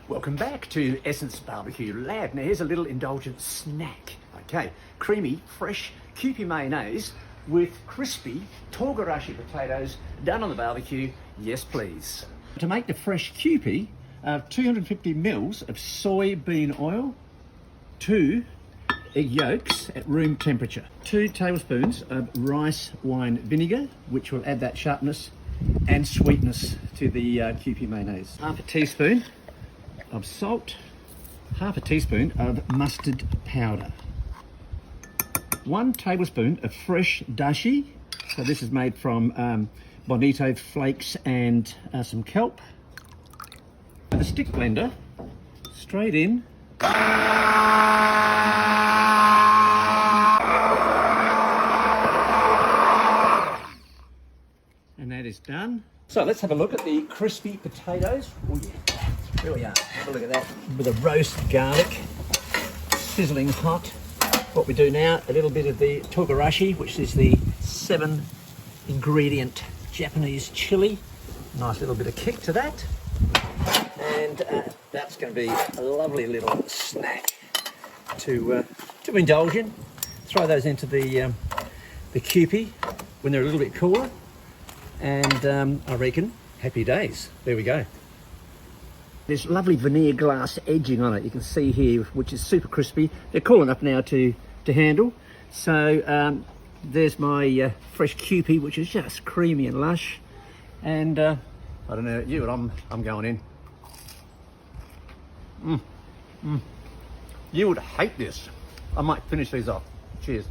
Welcome back to Essence Barbecue Lab. Now here's a little indulgent snack. Okay, creamy, fresh Kewpie mayonnaise with crispy togarashi potatoes done on the barbecue. Yes, please. To make the fresh Kewpie, 250 mils of soybean oil, 2 egg yolks at room temperature, 2 tablespoons of rice wine vinegar, which will add that sharpness and sweetness to the Kewpie mayonnaise, half a teaspoon of salt, half a teaspoon of mustard powder, 1 tablespoon of fresh dashi. So this is made from bonito flakes and some kelp. The stick blender, straight in. And that is done. So let's have a look at the crispy potatoes. Oh yeah, there we are. Have a look at that. With a roast garlic, sizzling hot. What we do now, a little bit of the togarashi, which is the 7 ingredient Japanese chili. Nice little bit of kick to that. And that's going to be a lovely little snack to indulge in. Throw those into the Kewpie when they're a little bit cooler. And I reckon, happy days. There we go. There's lovely veneer glass edging on it, you can see here, which is super crispy. They're cool enough now to handle. So there's my fresh Kewpie, which is just creamy and lush. And I don't know about you, but I'm going in. You would hate this. I might finish these off. Cheers.